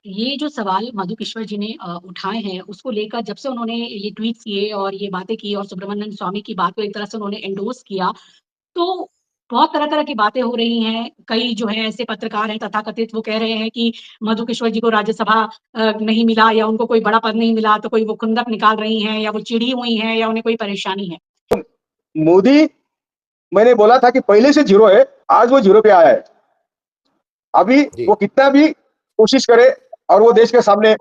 ये जो सवाल मधु किश्वर जी ने उठाए हैं, उसको लेकर जब से उन्होंने ये ट्वीट्स किए और ये बातें की और सुब्रमण्यम स्वामी की बात को एक तरह से उन्होंने एंडोर्स किया, तो बहुत तरह-तरह की बातें हो रही हैं। कई जो है ऐसे पत्रकार हैं तथाकथित, वो कह रहे हैं कि मधु किश्वर जी को राज्यसभा नहीं मिला या उनको कोई बड़ा पद नहीं मिला, तो कोई वो खुंदक निकाल रही हैं या वो चिढ़ी हुई हैं या उन्हें कोई परेशानी है। मोदी, मैंने बोला था कि पहले से जीरो है, आज वो जीरो पे आया है। अभी वो कितना भी कोशिश करे और वो देश के सामने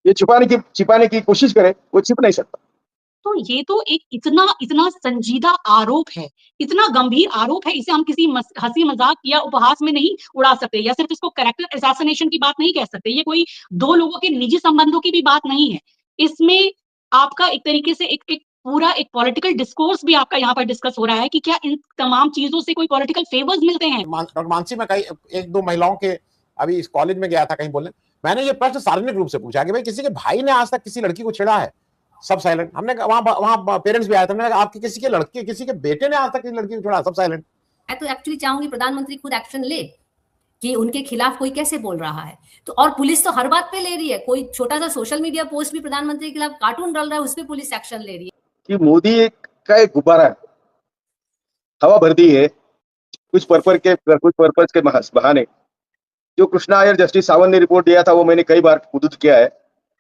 ये छिपाने की कोशिश करे, वो छिप नहीं सकता। तो ये तो एक इतना इतना संजीदा आरोप है, इतना गंभीर आरोप है, इसे हम किसी हंसी मजाक या उपहास में नहीं उड़ा सकते, या सिर्फ इसको कैरेक्टर असैसिनेशन की बात नहीं कह सकते। ये कोई दो लोगों के निजी संबंधों की भी बात नहीं है। इसमें आपका एक तरीके से एक पूरा एक पॉलिटिकल डिस्कोर्स भी आपका यहाँ पर डिस्कस हो रहा है कि क्या इन तमाम चीजों से कोई पॉलिटिकल फेवर्स मिलते हैं। डॉक्टर मानसी, मैं कई एक दो महिलाओं के अभी इस कॉलेज में गया था कहीं बोलने, मैंने ये प्रश्न सार्वजनिक रूप से पूछा कि भाई किसी के भाई ने आज तक किसी लड़की को छेड़ा है? सब साइलेंट। हमने वहां पेरेंट्स भी आए थे, हमने कहा आपके किसी के लड़के किसी के बेटे ने आज तक किसी लड़की को छेड़ा? सब साइलेंट। मैं तो एक्चुअली चाहूंगी प्रधानमंत्री खुद एक्शन ले कि उनके खिलाफ कोई कैसे बोल रहा है। तो और पुलिस तो हर बात पे ले रही है, कोई छोटा सा सोशल मीडिया पोस्ट भी प्रधानमंत्री के खिलाफ कार्टून डाल रहा है, उस पर पुलिस एक्शन ले रही है। कि मोदी का एक गुब्बारा है, हवा भर दी है कुछ पर्पज के बहाने। जो कृष्णा अय्यर, जस्टिस सावंत ने रिपोर्ट दिया था, वो मैंने कई बार उद्धृत किया है।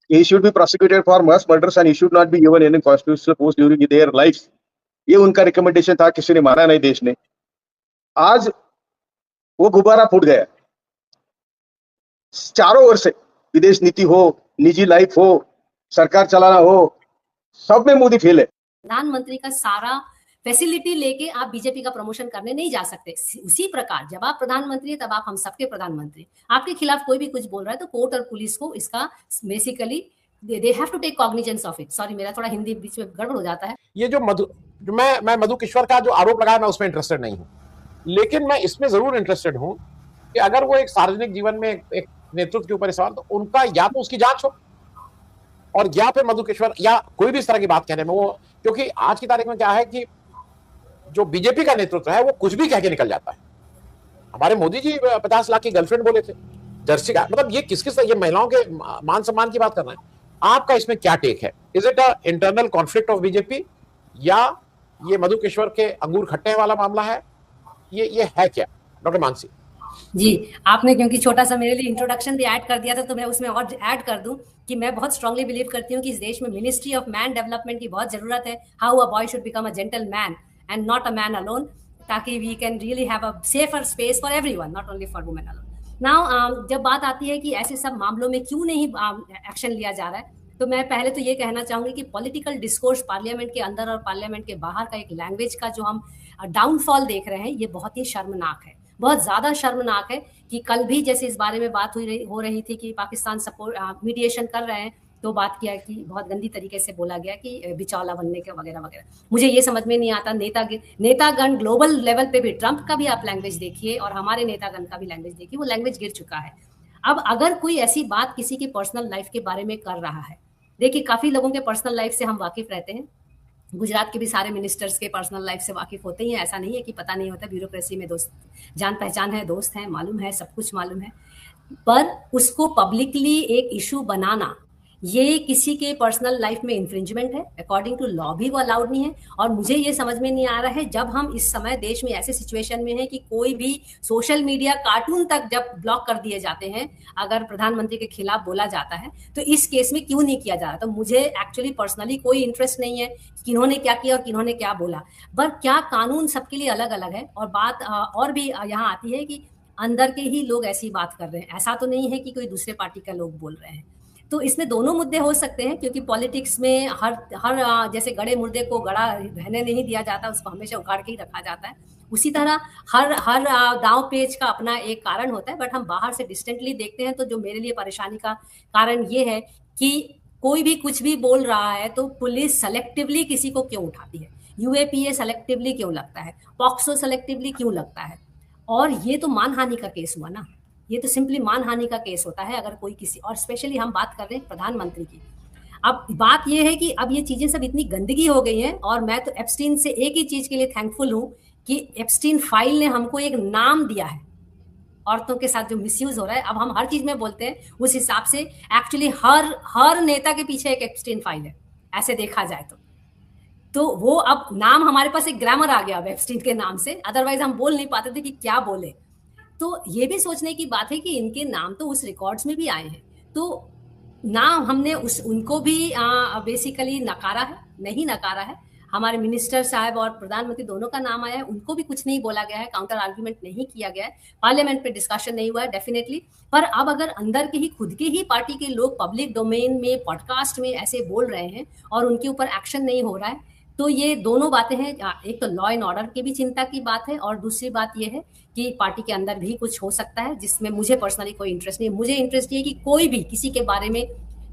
He should be prosecuted for mass murders and he should not be given any constitutional post during their lives. ये उनका रिकमेंडेशन था, किसी ने माना नहीं देश ने। आज वो गुब्बारा फूट गया। चारों ओर से विदेश नीति हो, निजी लाइफ हो, सरकार चलाना हो, सब में मोदी फेल है। प्रधानमंत्री का सारा फैसिलिटी लेके आप बीजेपी का प्रमोशन करने नहीं जा सकते। उसी प्रकार जब आप प्रधानमंत्री है तब आप हम सबके प्रधानमंत्री। आपके खिलाफ कोई भी कुछ बोल रहा है तो कोर्ट और पुलिस को इसका basically they have to take cognizance of it. Sorry, मेरा थोड़ा हिंदी बीच में गड़बड़ हो जाता है। ये जो मैं मधु किश्वर का जो आरोप लगाया, मैं उसमें इंटरेस्टेड नहीं हूं, लेकिन मैं इसमें जरूर इंटरेस्टेड हूं कि अगर वो एक सार्वजनिक जीवन में एक नेतृत्व के ऊपर सवाल, तो उनका या तो उसकी जांच हो और या फिर मधु किश्वर या कोई भी इस तरह की बात कहने में वो, क्योंकि आज की तारीख में क्या है कि जो बीजेपी का नेतृत्व है वो कुछ भी कह के निकल जाता है। हमारे मोदी जी 50 लाख की गर्लफ्रेंड बोले थे, जर्सी का मतलब ये किस ये महिलाओं के मान सम्मान की बात कर रहे हैं। आपका इसमें क्या टेक है? Is it a internal conflict of BJP या ये मधु किश्वर के अंगूर खट्टे वाला मामला है? ये है क्या डॉक्टर मानसी जी? आपने क्योंकि छोटा सा मेरे लिए इंट्रोडक्शन भी ऐड कर दिया था, तो मैं उसमें और ऐड कर दूं कि मैं बहुत स्ट्रांगली बिलीव करती हूँ कि इस देश में मिनिस्ट्री ऑफ मैन डेवलपमेंट की बहुत जरूरत है। How a boy should become a gentle man and not a man alone, ताकि we can really have a safer space for everyone, not only for women alone. Now जब बात आती है कि ऐसे सब मामलों में क्यों नहीं एक्शन लिया जा रहा है, तो मैं पहले तो ये कहना चाहूंगी कि पॉलिटिकल डिस्कोर्स पार्लियामेंट के अंदर और पार्लियामेंट के बाहर का एक लैंग्वेज का जो हम डाउनफॉल देख रहे हैं, ये बहुत ही शर्मनाक है, बहुत ज्यादा शर्मनाक है। कि कल भी जैसे इस बारे में बात हो रही थी कि पाकिस्तान सपोर्ट मीडिएशन कर रहे हैं, तो बात किया कि बहुत गंदी तरीके से बोला गया कि बिचौला बनने के वगैरह वगैरह। मुझे ये समझ में नहीं आता। नेतागण ग्लोबल लेवल पे भी, ट्रंप का भी आप लैंग्वेज देखिए और हमारे नेतागण का भी लैंग्वेज देखिए, वो लैंग्वेज गिर चुका है। अब अगर कोई ऐसी बात किसी की पर्सनल लाइफ के बारे में कर रहा है, देखिए काफी लोगों के पर्सनल लाइफ से हम वाकिफ रहते हैं, गुजरात के भी सारे मिनिस्टर्स के पर्सनल लाइफ से वाकिफ होते ही हैं, ऐसा नहीं है कि पता नहीं होता। ब्यूरोक्रेसी में दोस्त जान पहचान है, दोस्त हैं, मालूम है, सब कुछ मालूम है। पर उसको पब्लिकली एक इशू बनाना, ये किसी के पर्सनल लाइफ में इन्फ्रिंजमेंट है, अकॉर्डिंग टू लॉ भी वो अलाउड नहीं है। और मुझे ये समझ में नहीं आ रहा है, जब हम इस समय देश में ऐसे सिचुएशन में है कि कोई भी सोशल मीडिया कार्टून तक जब ब्लॉक कर दिए जाते हैं अगर प्रधानमंत्री के खिलाफ बोला जाता है, तो इस केस में क्यों नहीं किया जा रहा? तो मुझे एक्चुअली पर्सनली कोई इंटरेस्ट नहीं है किन्होंने क्या किया और किन्होंने क्या बोला, पर क्या कानून सबके लिए अलग अलग है। और बात और भी यहाँ आती है कि अंदर के ही लोग ऐसी बात कर रहे हैं, ऐसा तो नहीं है कि कोई दूसरे पार्टी का लोग बोल रहे हैं। तो इसमें दोनों मुद्दे हो सकते हैं, क्योंकि पॉलिटिक्स में हर जैसे गड़े मुर्दे को गड़ा रहने नहीं दिया जाता, उसको हमेशा उखाड़ के ही रखा जाता है। उसी तरह हर दांव पेच का अपना एक कारण होता है। बट हम बाहर से डिस्टेंटली देखते हैं तो जो मेरे लिए परेशानी का कारण ये है कि कोई भी कुछ भी बोल रहा है तो पुलिस सेलेक्टिवली किसी को क्यों उठाती है, यूएपीए सेलेक्टिवली क्यों लगता है, पॉक्सो सेलेक्टिवली क्यों लगता है। और ये तो मानहानि का केस हुआ ना, ये तो सिंपली मानहानि का केस होता है अगर कोई किसी, और स्पेशली हम बात कर रहे हैं प्रधानमंत्री की। अब बात ये है कि अब ये चीजें सब इतनी गंदगी हो गई हैं, और मैं तो एप्स्टीन से एक ही चीज के लिए थैंकफुल हूं कि एप्स्टीन फाइल ने हमको एक नाम दिया है। औरतों के साथ जो मिसयूज हो रहा है, अब हम हर चीज में बोलते हैं, उस हिसाब से एक्चुअली हर नेता के पीछे एक एप्स्टीन फाइल है, ऐसे देखा जाए तो वो अब नाम हमारे पास एक ग्रामर आ गया अब एप्स्टीन के नाम से, अदरवाइज हम बोल नहीं पाते थे कि क्या बोले। तो ये भी सोचने की बात है कि इनके नाम तो उस रिकॉर्ड्स में भी आए हैं, तो ना हमने उनको भी बेसिकली नकारा है, नहीं नकारा है। हमारे मिनिस्टर साहब और प्रधानमंत्री दोनों का नाम आया है, उनको भी कुछ नहीं बोला गया है, काउंटर आर्ग्यूमेंट नहीं किया गया है, पार्लियामेंट पे डिस्कशन नहीं हुआ है डेफिनेटली। पर अब अगर अंदर के ही खुद के ही पार्टी के लोग पब्लिक डोमेन में पॉडकास्ट में ऐसे बोल रहे हैं और उनके ऊपर एक्शन नहीं हो रहा है, तो ये दोनों बातें हैं। एक तो लॉ एंड ऑर्डर की भी चिंता की बात है, और दूसरी बात ये है कि पार्टी के अंदर भी कुछ हो सकता है जिसमें मुझे पर्सनली कोई इंटरेस्ट नहीं है। मुझे इंटरेस्ट ये है कि कोई भी किसी के बारे में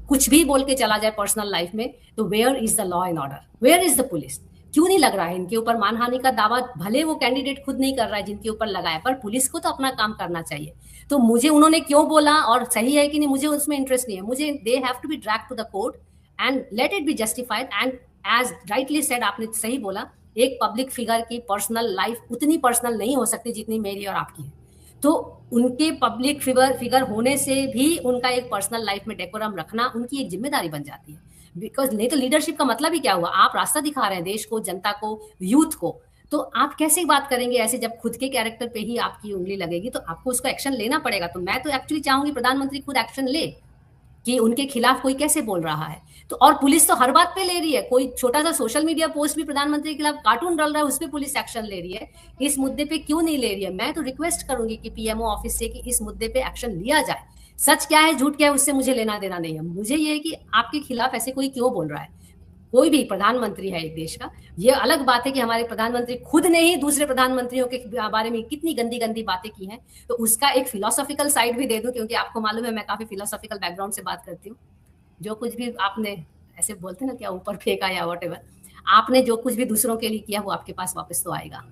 कुछ भी बोल के चला जाए पर्सनल लाइफ में, तो where is the law and order, where is the police? क्यों नहीं लग रहा है इनके ऊपर मानहानि का दावा? भले वो कैंडिडेट खुद नहीं कर रहा है जिनके ऊपर लगाया, पर पुलिस को तो अपना काम करना चाहिए। तो मुझे उन्होंने क्यों बोला और सही है कि नहीं, मुझे उसमें इंटरेस्ट नहीं है। मुझे they have to be drag to the court and let it be justified. And as rightly said, आपने सही बोला, एक पब्लिक फिगर की पर्सनल लाइफ उतनी पर्सनल नहीं हो सकती जितनी मेरी और आपकी है। तो उनके पब्लिक फिगर होने से भी उनका एक पर्सनल लाइफ में डेकोरम रखना उनकी एक जिम्मेदारी बन जाती है। बिकॉज नहीं तो लीडरशिप का मतलब ही क्या हुआ? आप रास्ता दिखा रहे हैं देश को, जनता को, यूथ को, तो आप कैसे बात करेंगे ऐसे? जब खुद के कैरेक्टर पे ही आपकी उंगली लगेगी तो आपको उसको एक्शन लेना पड़ेगा। तो मैं तो एक्चुअली चाहूंगी प्रधानमंत्री खुद एक्शन ले कि उनके खिलाफ कोई कैसे बोल रहा है। तो और पुलिस तो हर बात पे ले रही है, कोई छोटा सा सोशल मीडिया पोस्ट भी प्रधानमंत्री के खिलाफ कार्टून डाल रहा है, उस पर पुलिस एक्शन ले रही है। इस मुद्दे पे क्यों नहीं ले रही है? मैं तो रिक्वेस्ट करूंगी कि पीएमओ ऑफिस से कि इस मुद्दे पे एक्शन लिया जाए। सच क्या है झूठ क्या है उससे मुझे लेना देना नहीं है। मुझे ये है कि आपके खिलाफ ऐसे कोई क्यों बोल रहा है। कोई भी प्रधानमंत्री है एक देश का। ये अलग बात है कि हमारे प्रधानमंत्री खुद ने ही दूसरे प्रधानमंत्रियों के बारे में कितनी गंदी गंदी बातें की हैं, तो उसका एक फिलोसॉफिकल साइड भी दे दूं, क्योंकि आपको मालूम है मैं काफी फिलोसॉफिकल बैकग्राउंड से बात करती हूँ। जो कुछ भी आपने, ऐसे बोलते ना, क्या ऊपर फेंका या व्हाटएवर, आपने जो कुछ भी दूसरों के लिए किया वो आपके पास वापस तो आएगा।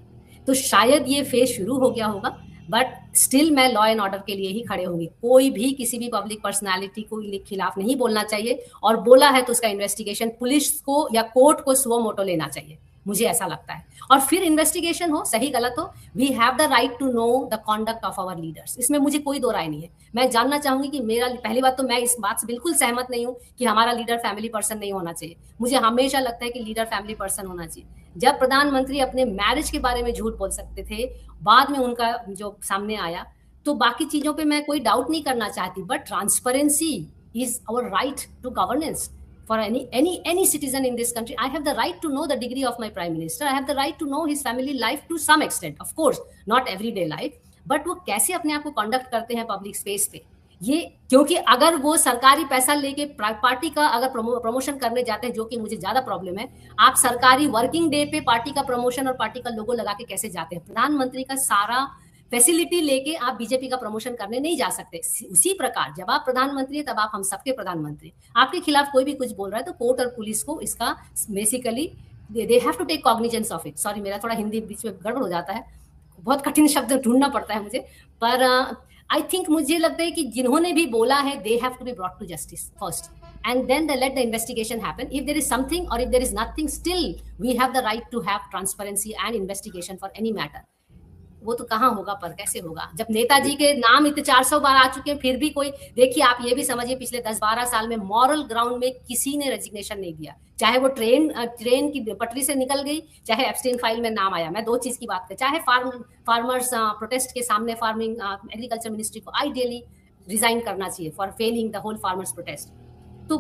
तो शायद ये फेज शुरू हो गया होगा, बट स्टिल मैं लॉ एंड ऑर्डर के लिए ही खड़े होंगी। कोई भी किसी भी पब्लिक पर्सनालिटी को खिलाफ नहीं बोलना चाहिए, और बोला है तो उसका इन्वेस्टिगेशन पुलिस को या कोर्ट को सुओ मोटो लेना चाहिए, मुझे ऐसा लगता है। और फिर इन्वेस्टिगेशन हो, सही गलत हो, we have the right to know the conduct of our leaders. इसमें मुझे कोई दो राय नहीं है। मैं जानना चाहूंगी कि मेरा, पहली बात तो मैं इस बात से बिल्कुल सहमत नहीं हूं कि हमारा लीडर फैमिली पर्सन नहीं होना चाहिए। मुझे हमेशा लगता है कि लीडर फैमिली पर्सन होना चाहिए। जब प्रधानमंत्री अपने मैरिज के बारे में झूठ बोल सकते थे, बाद में उनका जो सामने आया, तो बाकी चीजों पे मैं कोई डाउट नहीं करना चाहती, but transparency is our right to governance for any citizen in this country. I have the right to know the degree of my prime minister. I have the right to know his family life to some extent, of course not everyday life, but वो कैसे अपने आप को conduct करते हैं public space पे, ये, क्योंकि अगर वो सरकारी पैसा लेके पार्टी का अगर प्रमोशन करने जाते हैं, जो कि मुझे ज्यादा प्रॉब्लम है, आप सरकारी वर्किंग डे पे पार्टी का प्रमोशन और पार्टी का लोगो लगा के कैसे जाते हैं? प्रधानमंत्री का सारा फैसिलिटी लेके आप बीजेपी का प्रमोशन करने नहीं जा सकते। उसी प्रकार जब आप प्रधानमंत्री है तब आप हम सबके प्रधानमंत्री। आपके खिलाफ कोई भी कुछ बोल रहा है तो कोर्ट और पुलिस को इसका basically they have to take cognizance of it. Sorry, मेरा थोड़ा हिंदी बीच में गड़बड़ हो जाता है, बहुत कठिन शब्द ढूंढना पड़ता है मुझे, पर आई थिंक मुझे लगता है कि जिन्होंने भी बोला है they have to be brought to justice first, and then they let the investigation happen. If there is something or if there is nothing, still we have the right to have transparency and investigation for any matter. वो तो कहाँ होगा, पर कैसे होगा जब नेताजी के नाम इतने 400 बार आ चुके हैं, फिर भी कोई, देखिए आप ये भी समझिए पिछले 10-12 साल में मॉरल ग्राउंड में किसी ने रेजिग्नेशन नहीं दिया, चाहे वो ट्रेन की पटरी से निकल गई, चाहे एप्स्टीन फाइल में नाम आया। मैं दो चीज की बात करें, चाहे फार्मर्स प्रोटेस्ट के सामने फार्मिंग एग्रीकल्चर मिनिस्ट्री को आइडियली रिजाइन करना चाहिए for failing the whole farmers protest. तो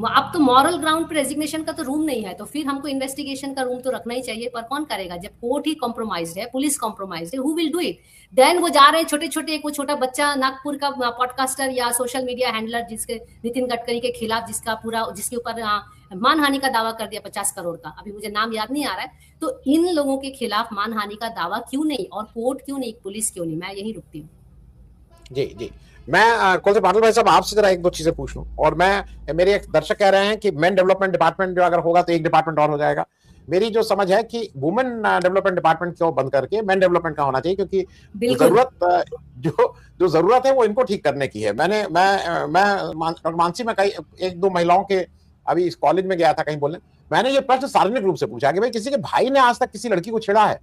अब तो मॉरल ग्राउंड पे रेजिग्नेशन का तो रूम नहीं है, तो फिर हमको इन्वेस्टिगेशन का रूम तो रखना ही चाहिए, पर कौन करेगा जब कोर्ट ही कॉम्प्रोमाइज्ड है, पुलिस कॉम्प्रोमाइज्ड है, who will do it? Then वो जा रहे हैं छोटे छोटे, वो छोटा बच्चा नागपुर का पॉडकास्टर या सोशल मीडिया हैंडलर जिसके नितिन गडकरी के खिलाफ जिसके ऊपर मानहानि का दावा कर दिया 50 करोड़ का, अभी मुझे नाम याद नहीं आ रहा है, तो इन लोगों के खिलाफ मानहानि का दावा क्यों नहीं, और कोर्ट क्यों नहीं, पुलिस क्यों नहीं? मैं यही रुकती हूँ। जी जी, मैं कुलदीप पाटिल भाई साहब आपसे जरा एक दो चीजें पूछ लूं, और मेरे एक दर्शक कह रहे हैं कि मैन डेवलपमेंट डिपार्टमेंट जो अगर होगा तो एक डिपार्टमेंट और हो जाएगा। मेरी जो समझ है कि वुमेन डेवलपमेंट डिपार्टमेंट क्यों बंद करके मैन डेवलपमेंट का होना चाहिए, क्योंकि जो जरूरत है वो इनको ठीक करने की है। मैं मानसी में कई एक दो महिलाओं के, अभी इस कॉलेज में गया था कहीं बोलने, मैंने ये प्रश्न सार्वजनिक रूप से पूछा कि भाई किसी के भाई ने आज तक किसी लड़की को छेड़ा है?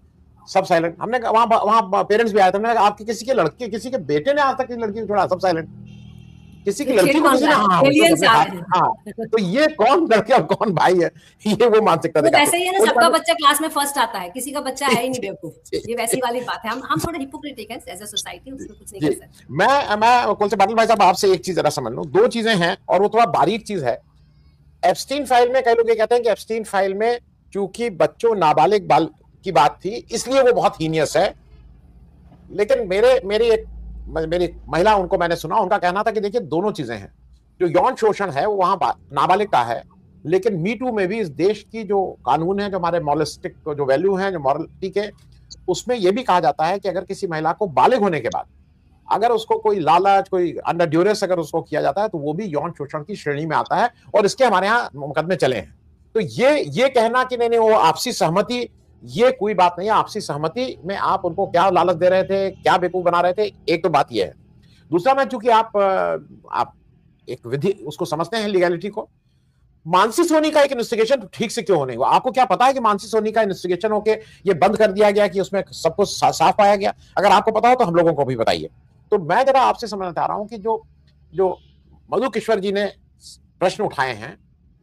सब साइलेंट। हमने वहां वहां पेरेंट्स भी आए थे, हमने कहा आपके किसी के लड़के, किसी के बेटे ने आज तक किसी लड़की को छोड़ा? सब साइलेंट। किसी की लड़की को किसी ने, हाँ, तो ये कौन लड़के और कौन भाई है, ये वो मानसिकता तो वैसे ही है ना, सबका बच्चा क्लास में फर्स्ट आता है, किसी का बच्चा है ही नहीं बेवकूफ। ये वैसी वाली बात है, हम थोड़ा हिपोक्रेटिक है एज अ सोसाइटी, उसमें कुछ नहीं कर सकते। मैं कुलसे पाटिल भाई साहब आपसे एक चीज जरा समझ लो, दो चीजें हैं और वो थोड़ा बारीक चीज है। एप्स्टीन फाइल में कई लोग ये कहते हैं कि एप्स्टीन फाइल में चूंकि बच्चों नाबालिग बाल की बात थी इसलिए वो बहुत हीनियस है, लेकिन मेरी महिला, उनको मैंने सुना, उनका कहना था कि देखिए दोनों चीजें हैं। जो यौन शोषण है वो वहां नाबालिग का है, लेकिन मी टू में भी इस देश की जो कानून है, जो हमारे मॉरलिस्टिक जो वैल्यू है, जो मॉरलिटी के, उसमें यह भी कहा जाता है कि अगर किसी महिला को बालिग होने के बाद अगर उसको कोई लालच, कोई अंडर ड्यूरेस अगर उसको किया जाता है तो वो भी यौन शोषण की श्रेणी में आता है, और इसके हमारे यहाँ मुकदमे चले हैं। तो ये कहना कि नहीं वो आपसी सहमति, ये कोई बात नहीं है। आपसी सहमति में आप उनको क्या लालच दे रहे थे, क्या बेवकूफ बना रहे थे, एक तो बात यह है। दूसरा, मैं चूंकि आप एक विधि उसको समझते हैं लीगैलिटी को, मानसी सोनी का एक इन्वेस्टिगेशन ठीक से क्यों होने हुआ? आपको क्या पता है कि मानसी सोनी का इन्वेस्टिगेशन होके ये बंद कर दिया गया कि उसमें सब कुछ साफ पाया गया? अगर आपको पता हो तो हम लोगों को भी बताइए। तो मैं जरा आपसे समझना चाह रहा हूं कि जो मधु किश्वर जी ने प्रश्न उठाए हैं,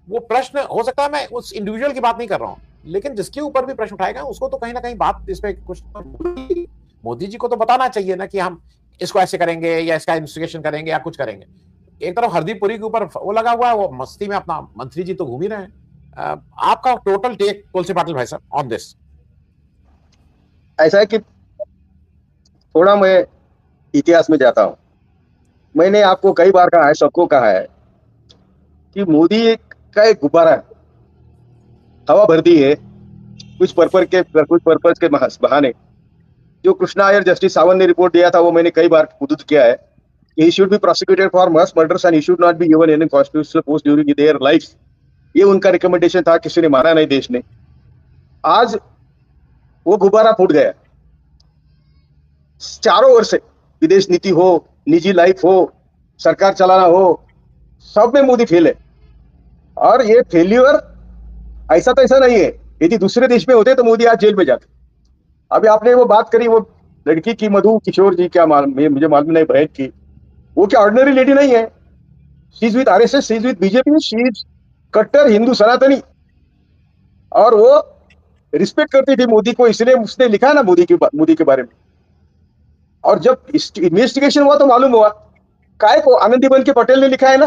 वो प्रश्न हो सकता है, मैं उस इंडिविजुअल की बात नहीं कर रहा हूं, लेकिन जिसके ऊपर भी प्रश्न उठाए गए उसको तो कहीं ना कहीं बात इस पे कुछ, मोदी जी को तो बताना चाहिए ना कि हम इसको ऐसे करेंगे या इसका इन्वेस्टिगेशन करेंगे या कुछ करेंगे। एक तरफ हरदीप पुरी के ऊपर वो लगा हुआ है, वो मस्ती में अपना मंत्री जी तो घूम ही रहे हैं। आपका टोटल टेक तुलसी पाटिल भाई साहब ऑन दिस? ऐसा है कि थोड़ा मैं इतिहास में जाता हूं। मैंने आपको कई बार कहा है, सबको कहा है कि मोदी का एक गुब्बारा है, हवा भरती है कुछ पर्पस के बहाने। जो कृष्णा अय्यर जस्टिस सावंत ने रिपोर्ट दिया था वो मैंने कई बार उद्धृत किया है कि he should be prosecuted for mass murders and he should not be given any constitutional post during their life. ये उनका रिकमेंडेशन था, किसी ने माना नहीं देश ने। आज वो गुब्बारा फूट गया। चारों ओर से विदेश नीति हो, निजी लाइफ हो, सरकार चलाना हो, सब में मोदी फेल है। और ये फेल्यूर ऐसा तो ऐसा नहीं है, यदि दूसरे देश में होते तो मोदी आज जेल में जाते। अभी आपने वो बात करी वो लड़की की, मधु किशोर जी, क्या मुझे मालूम नहीं, बहन की, वो क्या ऑर्डिनरी लेडी नहीं है। She is with RSS, she is with BJP, she is कट्टर हिंदू सनातनी, और वो रिस्पेक्ट करती थी मोदी को, इसलिए उसने लिखा ना मोदी के बारे में। और जब इन्वेस्टिगेशन हुआ तो मालूम हुआ काय को आनंदीबेन के पटेल ने लिखा है ना,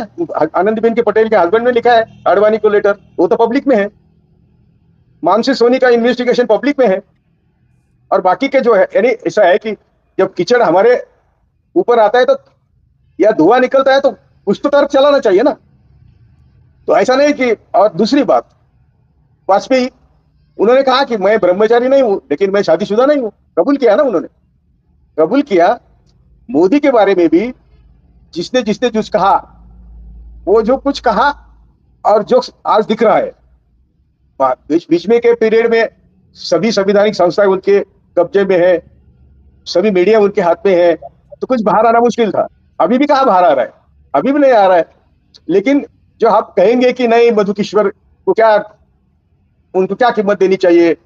आनंदीबेन के पटेल के हस्बैंड ने लिखा है आडवाणी को लेटर, वो तो पब्लिक में है। मानसी सोनी का इन्वेस्टिगेशन पब्लिक में है। और बाकी के जो है, यानी ऐसा है कि जब कीचड़ हमारे ऊपर आता है तो या धुआं निकलता है तो कुछ तो तरफ चलाना चाहिए ना। तो ऐसा नहीं कि, और दूसरी बात, वाजपेयी उन्होंने कहा कि मैं ब्रह्मचारी नहीं हूं लेकिन मैं शादीशुदा नहीं हूं, कबूल किया ना, उन्होंने कबूल किया। मोदी के बारे में भी जिसने जिसने कुछ कहा, वो जो कुछ कहा और जो आज दिख रहा है, बीच में के पीरियड में सभी संवैधानिक संस्थाएं उनके कब्जे में है, सभी मीडिया उनके हाथ में है, तो कुछ बाहर आना मुश्किल था। अभी भी कहाँ बाहर आ रहा है, अभी भी नहीं आ रहा है। लेकिन जो आप कहेंगे कि नहीं मधु किश्वर को क्या, उनको क्या कीमत देनी चाहिए,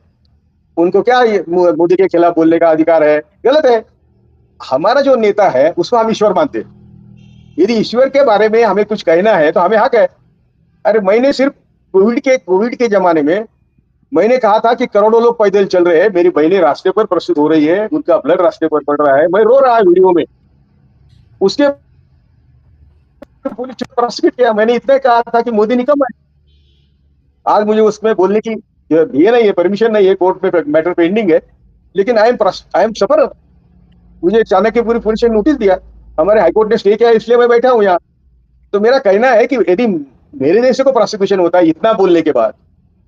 उनको क्या मोदी के खिलाफ बोलने का अधिकार है, गलत है। हमारा जो नेता है उसको हम ईश्वर मानते हैं। यदि ईश्वर के बारे में हमें कुछ कहना है तो हमें हक है। अरे मैंने सिर्फ कोविड के जमाने में मैंने कहा था कि करोड़ों लोग पैदल चल रहे हैं, मेरी बहनें रास्ते पर प्रस्तुत हो रही है, उनका ब्लड रास्ते पर पड़ रहा है, मैं रो रहा है वीडियो में। उसके पुलिस प्रोसिक्यूट किया। मैंने इतना कहा था कि मोदी निकम्मा है। आज मुझे उसमें बोलने की ये नहीं है, परमिशन नहीं है, कोर्ट में मैटर पेंडिंग है, लेकिन आई एम सफर। मुझे चाणक्यपुरी पुलिस ने नोटिस दिया, हमारे हाईकोर्ट ने स्टे किया, इसलिए मैं बैठा हूं यहाँ। तो मेरा कहना है कि यदि मेरे जैसे को प्रोसिक्यूशन होता है इतना बोलने के बाद,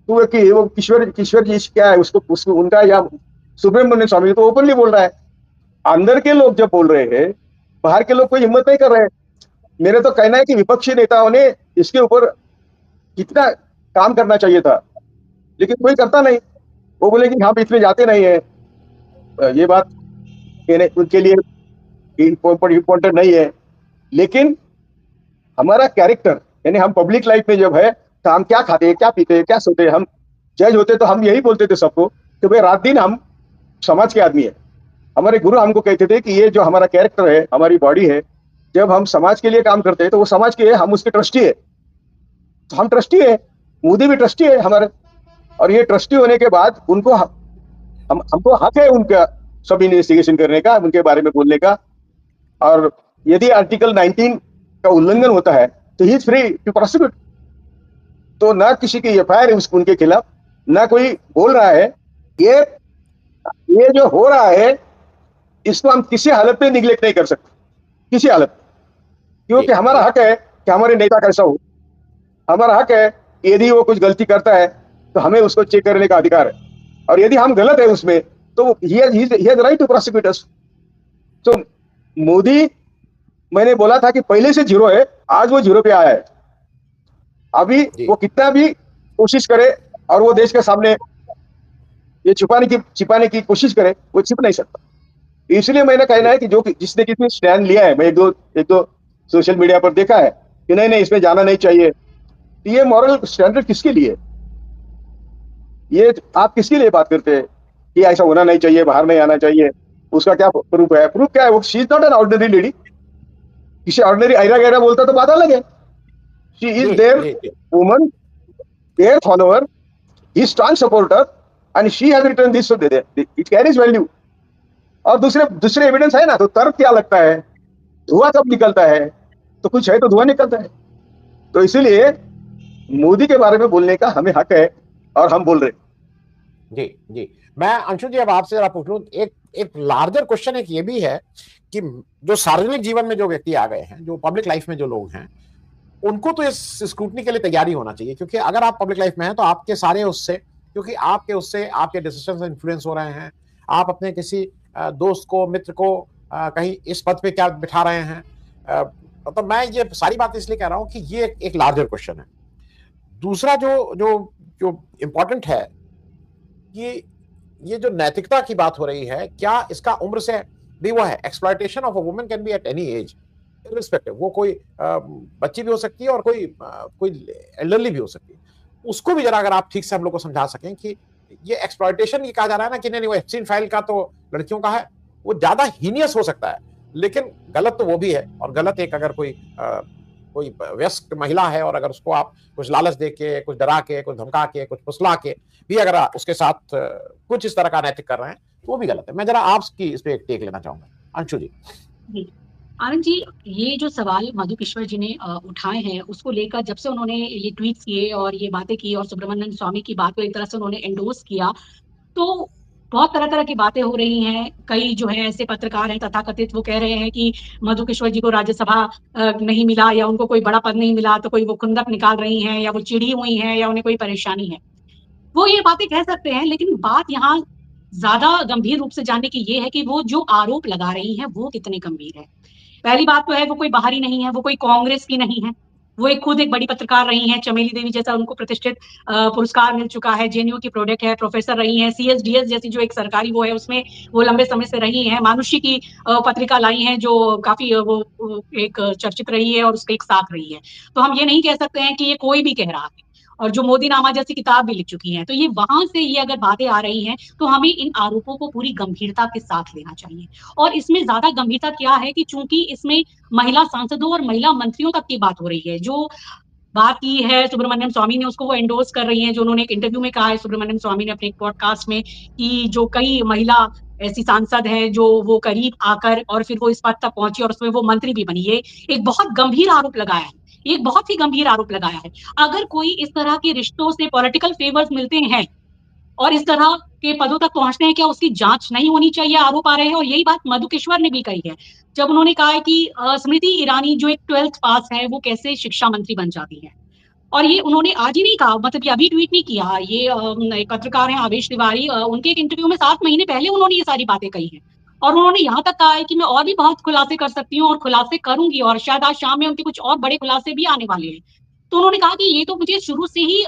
तो वो किश्वर जी क्या है, उसको उनका, या सुब्रमण्यम स्वामी तो ओपनली बोल रहा है। अंदर के लोग जब बोल रहे हैं, बाहर के लोग कोई हिम्मत नहीं कर रहे हैं। मेरे तो कहना है कि विपक्षी नेताओं ने इसके ऊपर कितना काम करना चाहिए था, लेकिन कोई करता नहीं। वो बोले कि हम इसमें जाते नहीं है, ये बात उनके लिए इम्पोर्टेंट नहीं है। लेकिन हमारा कैरेक्टर, यानी हम पब्लिक लाइफ में जब है तो हम क्या खाते हैं, क्या पीते हैं, क्या सोते हैं। हम जज होते तो हम यही बोलते थे सबको कि भाई रात दिन हम समाज के आदमी है। हमारे गुरु हमको कहते थे कि ये जो हमारा कैरेक्टर है, हमारी बॉडी है, जब हम समाज के लिए काम करते हैं तो वो समाज के, हम उसके ट्रस्टी है। तो हम ट्रस्टी है, मोदी भी ट्रस्टी है हमारे, और ये ट्रस्टी होने के बाद उनको हमको हक है उनका सब इन्वेस्टिगेशन करने का, उनके बारे में बोलने का। और यदि आर्टिकल 19 का उल्लंघन होता है तो he is free to prosecute. तो ना किसी की एफआईआर उनके खिलाफ, ना कोई बोल रहा है। ये जो हो रहा है इसको हम किसी हालत में निगलेक्ट नहीं कर सकते, किसी हालत में, क्योंकि हमारा हक है कि हमारे नेता कैसा हो। हमारा हक है कि यदि वो कुछ गलती करता है तो हमें उसको चेक करने का अधिकार है, और यदि हम गलत है उसमें तो ही has right to prosecute us. तो मोदी, मैंने बोला था कि पहले से जीरो है, आज वो जीरो पे आया है। अभी वो कितना भी कोशिश करे और वो देश के सामने ये छिपाने की कोशिश करे, वो छिप नहीं सकता। इसलिए मैंने कहना है कि जो जिसने किसी स्टैंड लिया है, मैं एक दो सोशल मीडिया पर देखा है कि नहीं इसमें जाना नहीं चाहिए, तो ये मॉरल स्टैंडर्ड किसके लिए? ये आप किसके लिए बात करते हैं कि ऐसा होना नहीं चाहिए, बाहर नहीं आना चाहिए? उसका क्या प्रूफ है? प्रूफ क्या है? वो she is not an ordinary lady. किसी ऑर्डिनरी आयरा गैरा बोलता तो बात अलग है। She is their woman, their follower, he strong supporter, and she has written this, so it carries value. और दूसरे एविडेंस है ना, तो तर्क क्या लगता है, धुआं कब निकलता है, तो कुछ है तो धुआं निकलता है। तो इसीलिए मोदी के बारे में बोलने का हमें हक है और हम बोल रहे हैं। जी जी, मैं अंशु जी अब आपसे जरा पूछ लूं, एक लार्जर क्वेश्चन एक ये भी है कि जो सार्वजनिक जीवन में जो व्यक्ति आ गए हैं, जो पब्लिक लाइफ में जो लोग हैं, उनको तो इस स्क्रूटनी के लिए तैयारी होना चाहिए, क्योंकि अगर आप पब्लिक लाइफ में हैं तो आपके सारे उससे, क्योंकि आपके डिसीजन इन्फ्लुएंस हो रहे हैं। आप अपने किसी दोस्त को, मित्र को कहीं इस पद पे क्या बिठा रहे हैं। तो मैं ये सारी बात इसलिए कह रहा हूं कि ये एक लार्जर क्वेश्चन है। दूसरा जो इंपॉर्टेंट है, ये जो नैतिकता की बात हो रही है, क्या इसका उम्र से भी वो है? Exploitation of a woman can be at any as, irrespective. वो कोई बच्ची भी हो सकती है और कोई एल्डरली भी हो सकती है। उसको भी जरा अगर आप ठीक से हम लोग को समझा सकें कि ये एक्सप्लॉयटेशन ये कहा जा रहा है ना कि नहीं वो एप्स्टीन फाइल का तो लड़कियों का है, वो ज्यादा हीनियस हो सकता है, लेकिन गलत तो वो भी है। और गलत एक अगर कोई वयस्क महिला है और अगर उसको आप कुछ लालच दे के, कुछ डरा के, कुछ धमका के, कुछ फुसला के भी अगर उसके साथ कुछ इस तरह का अनैतिक कर रहे हैं तो वो भी गलत है। मैं जरा आपकी इस पे एक टेक लेना चाहूंगा, अंशु जी। आनंद जी, ये जो सवाल मधु किश्वर जी ने उठाए हैं, उसको लेकर जब से उन्होंने ये ट्वीट किए और ये बातें की और सुब्रमण्यम स्वामी की बात को एक तरह से उन्होंने एंडोर्स किया, तो बहुत तरह तरह की बातें हो रही हैं। कई जो है ऐसे पत्रकार हैं तथाकथित, वो कह रहे हैं कि मधु किश्वर जी को राज्यसभा नहीं मिला या उनको कोई बड़ा पद नहीं मिला तो कोई वो खुंदक निकाल रही हैं या वो चिढ़ी हुई हैं या उन्हें कोई परेशानी है। वो ये बातें कह सकते हैं, लेकिन बात यहाँ ज्यादा गंभीर रूप से जानने की ये है कि वो जो आरोप लगा रही हैं वो कितने गंभीर है। पहली बात तो है वो कोई बाहरी नहीं है, वो कोई कांग्रेस की नहीं है, वो खुद एक बड़ी पत्रकार रही हैं। चमेली देवी जैसा उनको प्रतिष्ठित पुरस्कार मिल चुका है, जेएनयू की प्रोडक्ट है, प्रोफेसर रही हैं, सीएसडीएस जैसी जो एक सरकारी वो है उसमें वो लंबे समय से रही हैं, मानुषी की पत्रिका लाई हैं जो काफी वो एक चर्चित रही है और उसका एक साख रही है। तो हम ये नहीं कह सकते हैं कि ये कोई भी कह रहा है, और जो मोदी नामा जैसी किताब भी लिख चुकी हैं। तो ये वहां से ये अगर बातें आ रही हैं तो हमें इन आरोपों को पूरी गंभीरता के साथ लेना चाहिए। और इसमें ज्यादा गंभीरता क्या है कि चूंकि इसमें महिला सांसदों और महिला मंत्रियों तक की बात हो रही है, जो बात की है सुब्रमण्यम स्वामी ने उसको वो एंडोर्स कर रही हैं, जो उन्होंने एक इंटरव्यू में कहा है सुब्रमण्यम स्वामी ने अपने एक पॉडकास्ट में कि जो कई महिला ऐसी सांसद है जो वो करीब आकर और फिर वो इस पद तक पहुंची और उसमें वो मंत्री भी बनी। ये एक बहुत गंभीर आरोप लगाया है, एक बहुत ही गंभीर आरोप लगाया है। अगर कोई इस तरह के रिश्तों से पॉलिटिकल फेवर्स मिलते हैं और इस तरह के पदों तक पहुंचते हैं, क्या उसकी जांच नहीं होनी चाहिए? आरोप आ रहे हैं और यही बात मधु किश्वर ने भी कही है जब उन्होंने कहा है कि स्मृति ईरानी जो एक 12th पास है वो कैसे शिक्षा मंत्री बन जाती है। और ये उन्होंने आज ही नहीं कहा, मतलब ये अभी ट्वीट नहीं किया। ये पत्रकार हैं आवेश तिवारी, उनके एक इंटरव्यू में 7 महीने पहले उन्होंने ये सारी बातें कही हैं और उन्होंने यहाँ तक कहा है कि मैं और भी बहुत खुलासे कर सकती हूँ और खुलासे करूंगी और शायद आज शाम में उनके कुछ और बड़े खुलासे भी आने वाले हैं। तो उन्होंने कहा कि ये तो मुझे शुरू से ही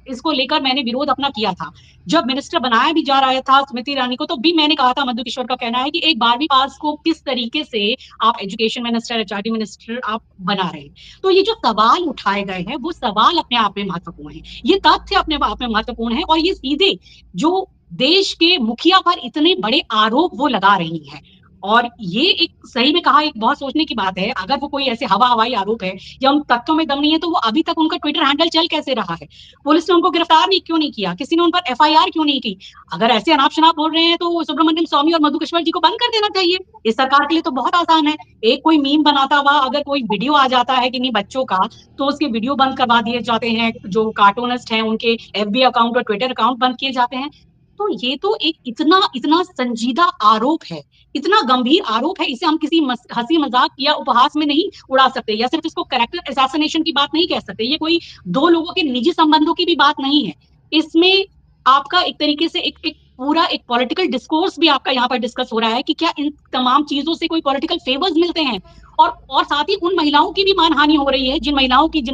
इसको लेकर मैंने विरोध अपना किया था। जब मिनिस्टर बनाया भी जा रहा था स्मृति ईरानी को, तो भी मैंने कहा था, मधु किशोर का कहना है कि एक 12वीं पास को किस तरीके से आप एजुकेशन मिनिस्टर, एचआरडी मिनिस्टर आप बना रहे हैं। तो ये जो सवाल उठाए गए हैं वो सवाल अपने आप में महत्वपूर्ण है, ये तथ्य अपने आप में महत्वपूर्ण है और ये सीधे जो देश के मुखिया पर इतने बड़े आरोप वो लगा रही हैं। और ये एक सही में कहा एक बहुत सोचने की बात है, अगर वो कोई ऐसे हवाई आरोप है या उन तथ्यों में दम नहीं है तो वो अभी तक उनका ट्विटर हैंडल चल कैसे रहा है? पुलिस ने उनको गिरफ्तार नहीं क्यों नहीं किया? किसी ने उन पर एफआईआर क्यों नहीं की? अगर ऐसे अनाप शनाप बोल रहे हैं तो सुब्रमण्यम स्वामी और मधु किश्वर जी को बंद कर देना चाहिए। इस सरकार के लिए तो बहुत आसान है, एक कोई मीम बनाता हुआ अगर कोई वीडियो आ जाता है किन्हीं बच्चों का तो उसके वीडियो बंद करवा दिए जाते हैं, जो कार्टूनिस्ट हैं उनके एफबी अकाउंट और ट्विटर अकाउंट बंद किए जाते हैं। तो ये तो एक इतना इतना संजीदा आरोप है, इतना गंभीर आरोप है, इसे हम किसी हंसी मजाक या उपहास में नहीं उड़ा सकते, या सिर्फ इसको कैरेक्टर असैसिनेशन की बात नहीं कह सकते। ये कोई दो लोगों के निजी संबंधों की भी बात नहीं है। इसमें आपका एक तरीके से एक पूरा एक पॉलिटिकल डिस्कोर्स भी आपका यहाँ पर डिस्कस हो रहा है कि क्या इन तमाम चीजों से कोई पॉलिटिकल फेवर्स मिलते हैं, और साथ ही उन महिलाओं की भी मानहानि हो रही है, जिन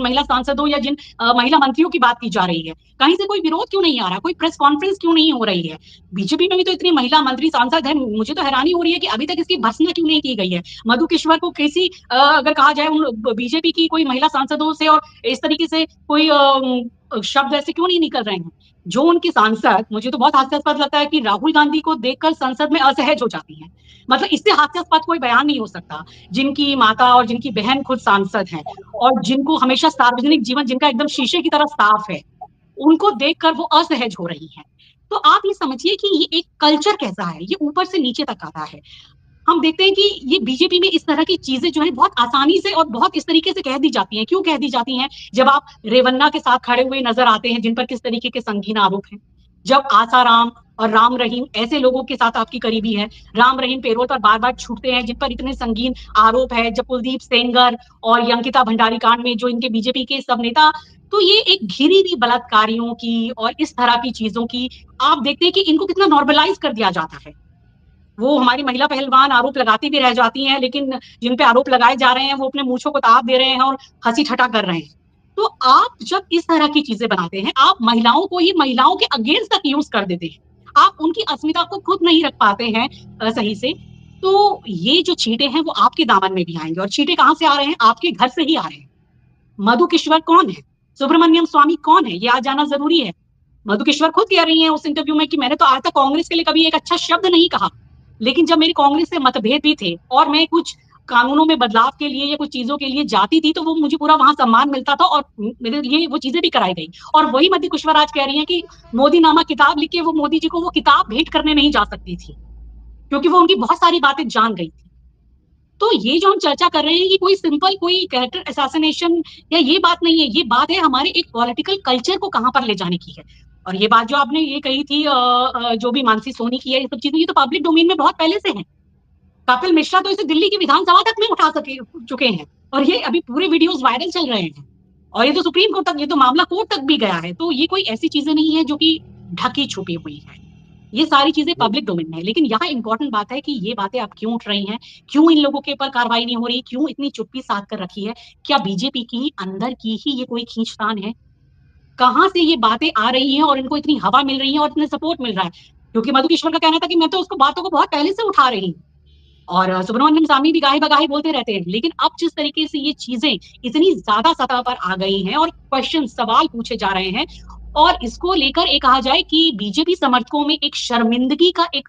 महिला सांसदों या जिन महिला मंत्रियों की बात की जा रही है। कहीं से कोई विरोध क्यों नहीं आ रहा, कोई प्रेस कॉन्फ्रेंस क्यों नहीं हो रही है? बीजेपी में भी तो इतनी महिला मंत्री सांसद है, मुझे तो हैरानी हो रही है कि अभी तक इसकी भर्त्सना क्यों नहीं की गई है। मधु किश्वर को किसी अगर कहा जाए उन बीजेपी की कोई महिला सांसदों से और इस तरीके से कोई शब्द ऐसे क्यों नहीं निकल रहे हैं? जो उनकी सांसद, मुझे तो बहुत हास्यास्पद लगता है कि राहुल गांधी को देखकर संसद में असहज हो जाती हैं। मतलब इससे हास्यास्पद कोई बयान नहीं हो सकता। जिनकी माता और जिनकी बहन खुद सांसद हैं और जिनको हमेशा सार्वजनिक जीवन जिनका एकदम शीशे की तरह साफ है, उनको देखकर वो असहज हो रही हैं। तो आप ये समझिए कि ये एक कल्चर कैसा है, ये ऊपर से नीचे तक आता है। हम देखते हैं कि ये बीजेपी में इस तरह की चीजें जो है बहुत आसानी से और बहुत इस तरीके से कह दी जाती हैं। क्यों कह दी जाती हैं? जब आप रेवन्ना के साथ खड़े हुए नजर आते हैं जिन पर किस तरीके के संगीन आरोप हैं, जब आसाराम और राम रहीम ऐसे लोगों के साथ आपकी करीबी है, राम रहीम पेरोल पर बार बार छूटते हैं जिन पर इतने संगीन आरोप है, जब कुलदीप सेंगर और अंकिता भंडारी कांड में जो इनके बीजेपी के सब नेता, तो ये एक घिरी हुई बलात्कारियों की और इस तरह की चीजों की आप देखते हैं कि इनको कितना नॉर्मलाइज कर दिया जाता है। वो हमारी महिला पहलवान आरोप लगाती भी रह जाती हैं, लेकिन जिन पे आरोप लगाए जा रहे हैं वो अपने मूंछों को ताप दे रहे हैं और हंसी ठट्ठा कर रहे हैं। तो आप जब इस तरह की चीजें बनाते हैं, आप महिलाओं को ही महिलाओं के अगेंस्ट तक यूज कर देते हैं, आप उनकी अस्मिता को खुद नहीं रख पाते हैं सही से, तो ये जो चीटे हैं वो आपके दामन में भी आएंगे। और चीटे कहां से आ रहे हैं? आपके घर से ही आ रहे हैं। मधु किश्वर कौन है? सुब्रमण्यम स्वामी कौन है? ये आज जाना जरूरी है। मधु किश्वर खुद कह रही हैं उस इंटरव्यू में कि मैंने तो आज तक कांग्रेस के लिए कभी एक अच्छा शब्द नहीं कहा, लेकिन जब मेरे कांग्रेस से मतभेद भी थे और मैं कुछ कानूनों में बदलाव के लिए या कुछ चीजों के लिए जाती थी तो वो मुझे पूरा वहां सम्मान मिलता था और मेरे लिए वो चीजें भी कराई गई। और वही मधु किश्वर आज कह रही हैं कि मोदी नामा किताब लिख के वो मोदी जी को वो किताब भेंट करने नहीं जा सकती थी, क्योंकि वो उनकी बहुत सारी बातें जान गई थी। तो ये जो हम चर्चा कर रहे हैं ये कोई सिंपल कोई कैरेक्टर असैसिनेशन या ये बात नहीं है, ये बात है हमारे एक पॉलिटिकल कल्चर को कहां पर ले जाने की है। और ये बात जो आपने ये कही थी जो भी मानसी सोनी की है, ये सब चीजें ये तो पब्लिक डोमेन में बहुत पहले से है। कपिल मिश्रा तो इसे दिल्ली की विधानसभा तक में उठा चुके हैं और ये अभी पूरे वीडियोस वायरल चल रहे हैं और ये तो सुप्रीम कोर्ट तक, ये तो मामला कोर्ट तक भी गया है। तो ये कोई ऐसी चीजें नहीं है जो कि ढकी छुपी हुई है, ये सारी चीजें पब्लिक डोमेन में है। लेकिन यहाँ इंपॉर्टेंट बात है कि ये बातें अब क्यों उठ रही हैं, क्यों इन लोगों के ऊपर कार्रवाई नहीं हो रही, क्यों इतनी चुप्पी साध कर रखी है? क्या बीजेपी की अंदर की ही ये कोई खींचतान है? कहां से ये बातें आ रही हैं और इनको इतनी हवा मिल रही है और इतने सपोर्ट मिल रहा है? क्योंकि मधु किश्वर का कहना था कि मैं तो उसको बातों को बहुत पहले से उठा रही हूँ और सुब्रमण्यम स्वामी भी गाही बगाही बोलते रहते हैं। लेकिन अब जिस तरीके से ये चीजें इतनी ज्यादा सतह पर आ गई हैं और क्वेश्चन सवाल पूछे जा रहे हैं और इसको लेकर एक कहा जाए कि बीजेपी समर्थकों में एक शर्मिंदगी का एक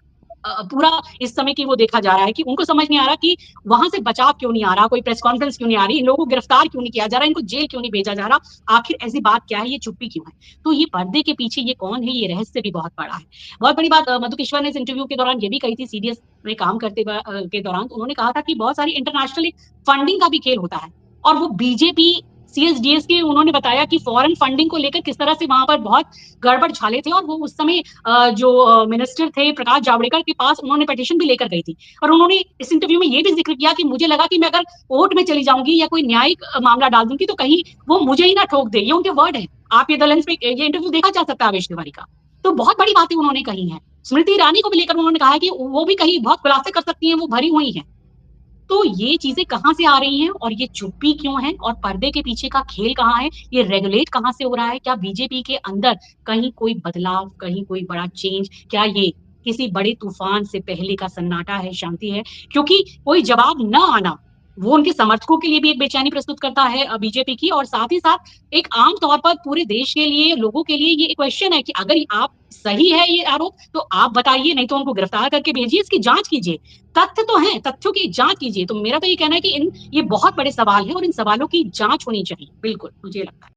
पूरा इस समय की वो देखा जा रहा है कि उनको समझ नहीं आ रहा कि वहां से बचाव क्यों नहीं आ रहा, कोई प्रेस कॉन्फ्रेंस क्यों नहीं आ रही, इन लोगों को गिरफ्तार क्यों नहीं किया जा रहा, इनको जेल क्यों नहीं भेजा जा रहा, आखिर ऐसी बात क्या है, ये चुप्पी क्यों है? तो ये पर्दे के पीछे ये कौन है, ये रहस्य भी बहुत बड़ा है। बहुत बड़ी बात मधु किश्वर ने इस इंटरव्यू के दौरान ये भी कही थी, सीडीएस में काम करते के दौरान उन्होंने कहा था कि बहुत सारी इंटरनेशनल फंडिंग का भी खेल होता है और वो बीजेपी सीएसडीएस के उन्होंने बताया कि फॉरेन फंडिंग को लेकर किस तरह से वहां पर बहुत गड़बड़ झाले थे और वो उस समय जो मिनिस्टर थे प्रकाश जावड़ेकर के पास उन्होंने पिटीशन भी लेकर गई थी। और उन्होंने इस इंटरव्यू में ये भी जिक्र किया कि मुझे लगा कि मैं अगर कोर्ट में चली जाऊंगी या कोई न्यायिक मामला डाल दूंगी तो कहीं वो मुझे ही ना ठोक दे, ये उनके वर्ड है। आप ये द लेंस पे ये इंटरव्यू देखा जा सकता है आवेश तिवारी का। तो बहुत बड़ी बातें उन्होंने कही हैं। स्मृति ईरानी को भी लेकर उन्होंने कहा कि वो भी कहीं बहुत खुलासे कर सकती हैं, वो भरी हुई हैं। तो ये चीजें कहां से आ रही हैं और ये चुप्पी क्यों है और पर्दे के पीछे का खेल कहां है, ये रेगुलेट कहां से हो रहा है? क्या बीजेपी के अंदर कहीं कोई बदलाव, कहीं कोई बड़ा चेंज, क्या ये किसी बड़े तूफान से पहले का सन्नाटा है, शांति है? क्योंकि कोई जवाब न आना वो उनके समर्थकों के लिए भी एक बेचैनी प्रस्तुत करता है बीजेपी की, और साथ ही साथ एक आम तौर पर पूरे देश के लिए, लोगों के लिए ये क्वेश्चन है कि अगर आप सही है ये आरोप तो आप बताइए, नहीं तो उनको गिरफ्तार करके भेजिए, इसकी जांच कीजिए। तथ्य तो हैं, तथ्यों की जांच कीजिए। तो मेरा तो ये कहना है कि ये बहुत बड़े सवाल हैं और इन सवालों की जांच होनी चाहिए। बिल्कुल, मुझे लगता है।